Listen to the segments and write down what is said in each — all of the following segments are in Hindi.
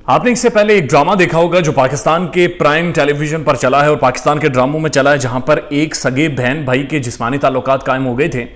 आपने इससे पहले एक ड्रामा देखा होगा जो पाकिस्तान के प्राइम टेलीविजन पर चला है और पाकिस्तान के ड्रामों में चला है, जहां पर एक सगे बहन भाई के जिस्मानी ताल्लुकात कायम हो गए थे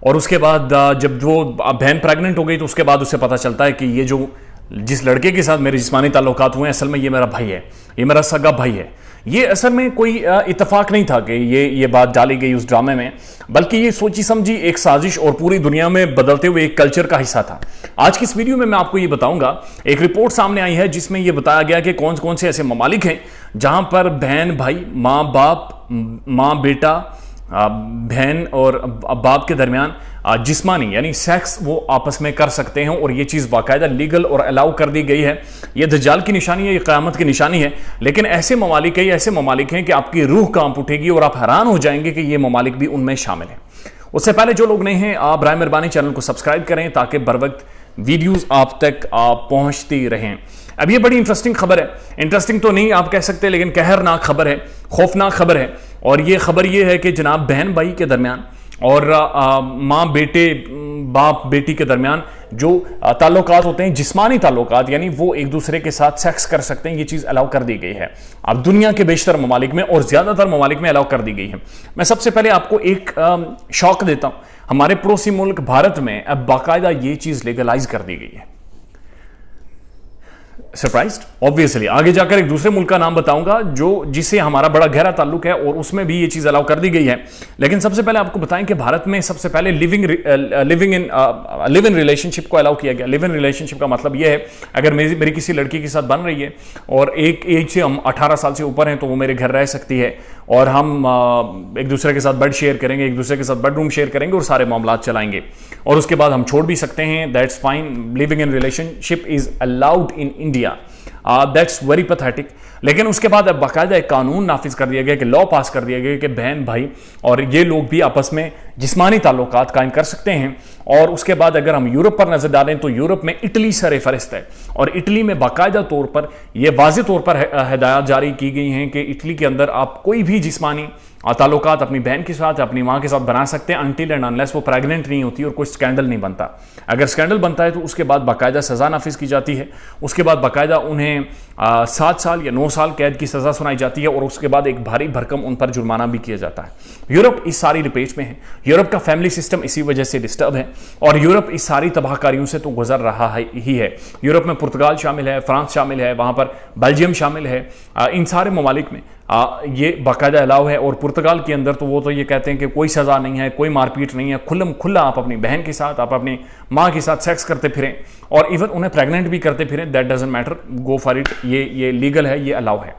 और उसके बाद जब वो बहन प्रेग्नेंट हो गई तो उसके बाद उसे पता चलता है कि ये जो जिस लड़के के साथ मेरे जिस्मानी ताल्लुकात हुए हैं असल में ये मेरा भाई है, ये मेरा सगा भाई है। ये असल में कोई इत्तेफाक नहीं था कि ये बात डाली गई उस ड्रामे में, बल्कि ये सोची समझी एक साजिश और पूरी दुनिया में बदलते हुए एक कल्चर का हिस्सा था। आज की इस वीडियो में मैं आपको ये बताऊंगा, एक रिपोर्ट सामने आई है जिसमें ये बताया गया कि कौन कौन से ऐसे ममालिक हैं जहां पर बहन भाई, माँ बाप, माँ बेटा, बहन और बाप के दरमियान जिस्मानी यानी सेक्स वो आपस में कर सकते हैं और ये चीज़ बाकायदा लीगल और अलाउ कर दी गई है। ये दज्जाल की निशानी है, ये क़यामत की निशानी है। लेकिन ऐसे ममालिक हैं कि आपकी रूह कांप उठेगी और आप हैरान हो जाएंगे कि ये ममालिक भी उनमें शामिल हैं। उससे पहले जो लोग नए हैं, आप बराए मेहरबानी चैनल को सब्सक्राइब करें ताकि बर वक्त वीडियोज़ आप तक पहुँचती रहें। अब ये बड़ी इंटरेस्टिंग खबर है, इंटरेस्टिंग तो नहीं आप कह सकते, लेकिन कहरनाक खबर है, खौफनाक खबर है। और ये खबर ये है कि जनाब बहन भाई के दरमियान और माँ बेटे, बाप बेटी के दरमियान जो ताल्लुकात होते हैं, जिस्मानी ताल्लुकात, यानी वो एक दूसरे के साथ सेक्स कर सकते हैं, ये चीज़ अलाउ कर दी गई है। अब दुनिया के बेशतर ममालिक में और ज़्यादातर ममालिक में अलाउ कर दी गई है। मैं सबसे पहले आपको एक शौक देता हूँ। हमारे पड़ोसी मुल्क भारत में अब बाकायदा ये चीज़ लीगलाइज कर दी गई है। सरप्राइज्ड? ऑब्वियसली आगे जाकर एक दूसरे मुल्क का नाम बताऊंगा जिससे हमारा बड़ा गहरा ताल्लुक है और उसमें भी ये चीज़ अलाउ कर दी गई है। लेकिन सबसे पहले आपको बताएं कि भारत में सबसे पहले लिव इन रिलेशनशिप को अलाउ किया गया। लिव इन रिलेशनशिप का मतलब ये है, अगर मेरी किसी लड़की के साथ बन रही है और एक एज से हम 18 साल से ऊपर हैं तो वो मेरे घर रह सकती है और हम एक दूसरे के साथ बेड शेयर करेंगे, एक दूसरे के साथ बेडरूम शेयर करेंगे और सारे मामलात चलाएंगे और उसके बाद हम छोड़ भी सकते हैं। That's fine. Living in relationship is allowed in India. That's very pathetic. लेकिन उसके बाद अब बाकायदा एक कानून नाफिज कर दिया गया कि लॉ पास कर दिया गया कि बहन भाई और ये लोग भी आपस में जिस्मानी ताल्लुकात कायम कर सकते हैं। और उसके बाद अगर हम यूरोप पर नजर डालें तो यूरोप में इटली सर फहरिस्त है और इटली में बाकायदा तौर पर यह वाज़ेह तौर पर हिदायत जारी की गई हैं कि इटली के अंदर आप कोई भी जिस्मानी ताल्लुकात अपनी बहन के साथ, अपनी माँ के साथ बना सकते हैं अनटिल एंड अनलेस वो प्रेग्नेंट नहीं होती और कोई स्कैंडल नहीं बनता। अगर स्कैंडल बनता है तो उसके बाद बाकायदा सज़ा नाफिज की जाती है। उसके बाद बाकायदा उन्हें 7 साल या 9 साल कैद की सज़ा सुनाई जाती है और उसके बाद एक भारी भरकम उन पर जुर्माना भी किया जाता है। यूरोप इस सारी लपेट में है। यूरोप का फैमिली सिस्टम इसी वजह से डिस्टर्ब है और यूरोप इस सारी तबाहकारियों से तो गुजर रहा ही है। यूरोप में पुर्तगाल शामिल है, फ्रांस शामिल है, वहाँ पर बेल्जियम शामिल है। इन सारे ममालिक में ये बाकायदा अलाउ है और पुर्तगाल के अंदर तो वो तो ये कहते हैं कि कोई सज़ा नहीं है, कोई मारपीट नहीं है, खुला आप अपनी बहन के साथ, आप अपनी माँ के साथ सेक्स करते फिरें और इवन उन्हें प्रेग्नेंट भी करते फिरें। That doesn't matter, go for it. ये लीगल है, ये अलाउ है।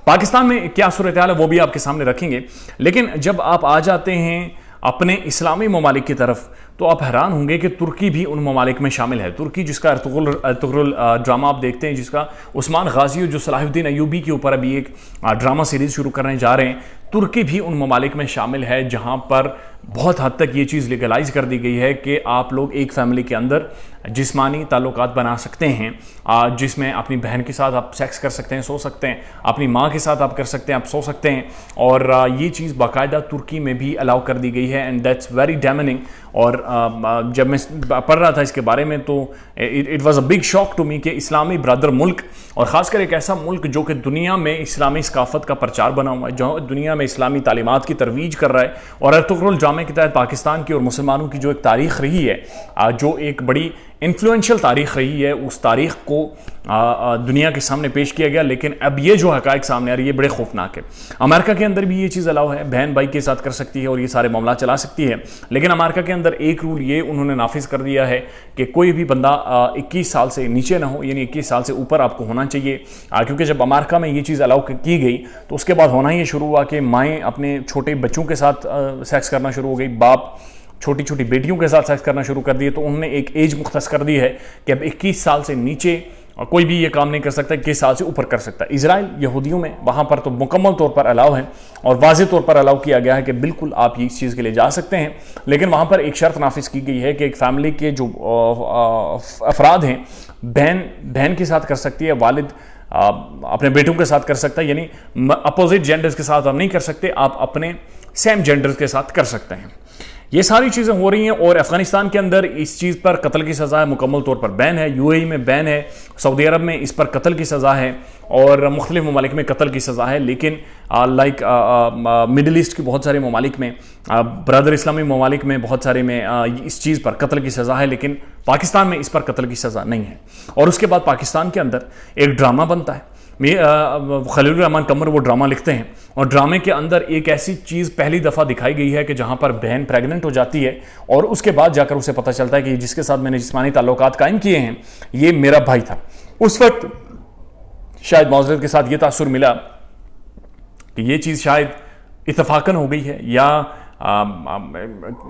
पाकिस्तान में क्या सूरत हाल है वो भी आपके सामने रखेंगे। लेकिन जब आप आ जाते हैं अपने इस्लामी ममालिक की तरफ तो आप हैरान होंगे कि तुर्की भी उन ममालिक में शामिल है। तुर्की जिसका अर्तुगरुल ड्रामा आप देखते हैं, जिसका उस्मान गाजी जो सलाहुद्दीन अयूबी के ऊपर अभी एक ड्रामा सीरीज शुरू करने जा रहे हैं, तुर्की भी उन ममालिक में शामिल है जहां पर बहुत हद तक ये चीज़ लीगलाइज कर दी गई है कि आप लोग एक फैमिली के अंदर जिस्मानी ताल्लुकात बना सकते हैं, जिसमें अपनी बहन के साथ आप सेक्स कर सकते हैं, सो सकते हैं, अपनी माँ के साथ आप कर सकते हैं, आप सो सकते हैं। और ये चीज़ बाकायदा तुर्की में भी अलाउ कर दी गई है एंड दैट्स वेरी डैमनिंग। और जब मैं पढ़ रहा था इसके बारे में तो it was a big shock to me कि इस्लामी ब्रदर मुल्क और ख़ासकर एक ऐसा मुल्क जो कि दुनिया में इस्लामी सकाफत का प्रचार बना हुआ है, जो दुनिया में इस्लामी तालीमात की तरवीज कर रहा है और अर्तुगरुल ड्रामे के तहत पाकिस्तान की और मुसलमानों की जो एक तारीख रही है, जो एक बड़ी इन्फ्लुएंशियल तारीख रही है, उस तारीख को दुनिया के सामने पेश किया गया। लेकिन अब ये जो हक़ाइक़ सामने आ रही है ये बड़े खौफनाक है। अमेरिका के अंदर भी ये चीज़ अलाउ है, बहन भाई के साथ कर सकती है और ये सारे मामला चला सकती है। लेकिन अमेरिका के अंदर एक रूल ये उन्होंने नाफिज कर दिया है कि कोई भी बंदा 21 साल से नीचे ना हो, यानी 21 साल से ऊपर आपको होना चाहिए। क्योंकि जब अमेरिका में ये चीज़ अलाउ की गई तो उसके बाद होना ही शुरू हुआ कि माएँ अपने छोटे बच्चों के साथ सेक्स करना शुरू हो गई, बाप छोटी छोटी बेटियों के साथ सेक्स करना शुरू कर दिए। तो उन्होंने एक एज मुख्तस कर दी है कि अब 21 साल से नीचे कोई भी ये काम नहीं कर सकता, 21 साल से ऊपर कर सकता है। इजराइल यहूदियों में वहाँ पर तो मुकम्मल तौर पर अलाउ है और वाज़ेह तौर पर अलाउ किया गया है कि बिल्कुल आप इस चीज़ के लिए जा सकते हैं। लेकिन वहाँ पर एक शर्त नाफिज की गई है कि एक फैमिली के जो अफराद हैं, बहन के साथ कर सकती है, वालिद अपने बेटों के साथ कर सकता है, यानी अपोजिट जेंडर्स के साथ आप नहीं कर सकते, आप अपने सेम जेंडर्स के साथ कर सकते हैं। ये सारी चीज़ें हो रही हैं और अफगानिस्तान के अंदर इस चीज़ पर कत्ल की सज़ा है, मुकम्मल तौर पर बैन है। यूएई में बैन है, सऊदी अरब में इस पर कत्ल की सज़ा है और मुख्तलिफ ममालिक में कत्ल की सज़ा है। लेकिन लाइक मिडल ईस्ट के बहुत सारे ममालिक में, ब्रदर इस्लामी ममालिक में बहुत सारे में इस चीज़ पर कत्ल की सज़ा है, लेकिन पाकिस्तान में इस पर कत्ल की सज़ा नहीं है। और उसके बाद पाकिस्तान के अंदर एक ड्रामा बनता है। खलील रहमान कमर वो ड्रामा लिखते हैं और ड्रामे के अंदर एक ऐसी चीज़ पहली दफ़ा दिखाई गई है कि जहाँ पर बहन प्रेग्नेंट हो जाती है और उसके बाद जाकर उसे पता चलता है कि जिसके साथ मैंने जिस्मानी ताल्लुकात कायम किए हैं ये मेरा भाई था। उस वक्त शायद माजरत के साथ ये तासुर मिला कि ये चीज़ शायद इतफाकन हो गई है या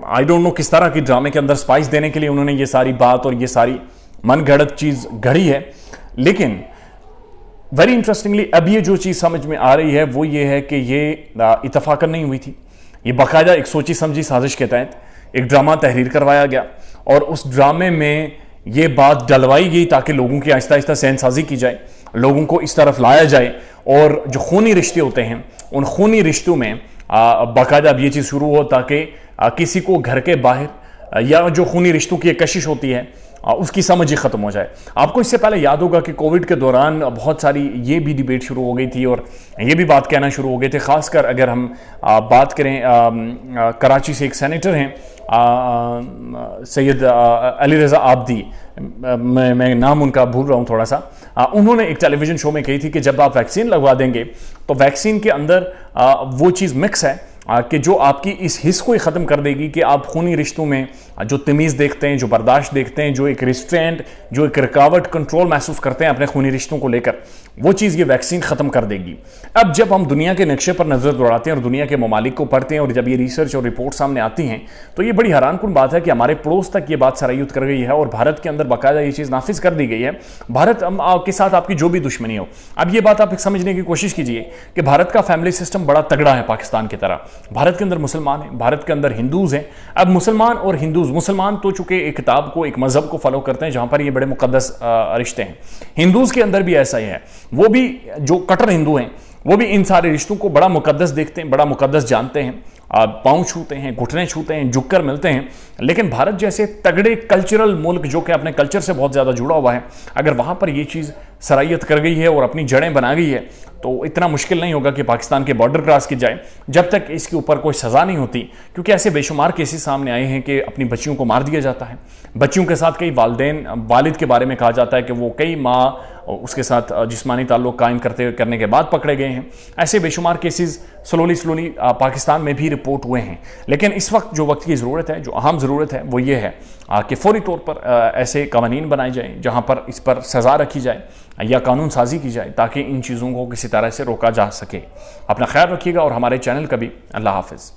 आई डोंट नो किस तरह की ड्रामे के अंदर स्पाइस देने के लिए उन्होंने ये सारी बात और ये सारी मन गढ़ंत चीज़ घड़ी है। लेकिन वेरी इंटरेस्टिंगली अब ये जो चीज़ समझ में आ रही है वो ये है कि ये इतफाकन नहीं हुई थी, ये बाकायदा एक सोची समझी साजिश के तहत एक ड्रामा तहरीर करवाया गया और उस ड्रामे में ये बात डलवाई गई ताकि लोगों की आहिस्ता आहिस्ता सहनसाजी की जाए, लोगों को इस तरफ लाया जाए और जो खूनी रिश्ते होते हैं उन खूनी रिश्तों में बाकायदा अब ये चीज़ शुरू हो ताकि किसी को घर के बाहर या जो खूनी रिश्तों की एक कशिश होती है उसकी समझ ही ख़त्म हो जाए। आपको इससे पहले याद होगा कि कोविड के दौरान बहुत सारी ये भी डिबेट शुरू हो गई थी और ये भी बात कहना शुरू हो गए थे। ख़ासकर अगर हम बात करें कराची से एक सेनेटर हैं सैयद अली रज़ा आबदी, मैं नाम उनका भूल रहा हूँ थोड़ा सा, उन्होंने एक टेलीविज़न शो में कही थी कि जब आप वैक्सीन लगवा देंगे तो वैक्सीन के अंदर वो चीज़ मिक्स है कि जो आपकी इस हिस्स को ही ख़त्म कर देगी कि आप खूनी रिश्तों में जो तमीज़ देखते हैं, जो बर्दाश्त देखते हैं, जो एक रिस्ट्रेंट, जो एक रुकावट, कंट्रोल महसूस करते हैं अपने खूनी रिश्तों को लेकर, वो चीज़ ये वैक्सीन ख़त्म कर देगी। अब जब हम दुनिया के नक्शे पर नज़र दौड़ाते हैं और दुनिया के ममालिक को पढ़ते हैं और जब ये रिसर्च और रिपोर्ट सामने आती हैं तो ये बड़ी हैरानकुन बात है कि हमारे पड़ोस तक ये बात सरायुत कर गई है और भारत के अंदर बाकायदा ये चीज़ नाफिज कर दी गई है। भारत के साथ आपकी जो भी दुश्मनी हो, अब ये बात आप समझने की कोशिश कीजिए कि भारत का फैमिली सिस्टम बड़ा तगड़ा है पाकिस्तान की तरह। भारत के अंदर मुसलमान हैं, भारत के अंदर हिंदूज हैं। अब मुसलमान और हिंदूज, मुसलमान तो चूंकि एक किताब को, एक मजहब को फॉलो करते हैं जहां पर ये बड़े मुकद्दस रिश्ते हैं, हिंदूज के अंदर भी ऐसा ही है। वो भी जो कट्टर हिंदू हैं वो भी इन सारे रिश्तों को बड़ा मुकद्दस देखते हैं, बड़ा मुकद्दस जानते हैं, पाँव छूते हैं, घुटने छूते हैं, झुककर मिलते हैं। लेकिन भारत जैसे तगड़े कल्चरल मुल्क जो कि अपने कल्चर से बहुत ज़्यादा जुड़ा हुआ है, अगर वहाँ पर ये चीज़ सरायत कर गई है और अपनी जड़ें बना गई है तो इतना मुश्किल नहीं होगा कि पाकिस्तान के बॉर्डर क्रॉस की जाए जब तक इसके ऊपर कोई सज़ा नहीं होती। क्योंकि ऐसे बेशुमार केसेस सामने आए हैं कि अपनी बच्चियों को मार दिया जाता है, बच्चियों के साथ कई वालिद के बारे में कहा जाता है कि वो कई माँ उसके साथ जिस्मानी ताल्लुक कायम करने के बाद पकड़े गए हैं। ऐसे बेशुमार केसेस स्लोली पाकिस्तान में भी रिपोर्ट हुए हैं। लेकिन इस वक्त जो वक्त की ज़रूरत है, जो अहम ज़रूरत है वो ये है कि फौरी तौर पर ऐसे कानून बनाए जाएँ जहाँ पर इस पर सज़ा रखी जाए या कानून साजी की जाए ताकि इन चीज़ों को किसी तरह से रोका जा सके। अपना ख्याल रखिएगा और हमारे चैनल का भी। अल्लाह हाफ़िज़।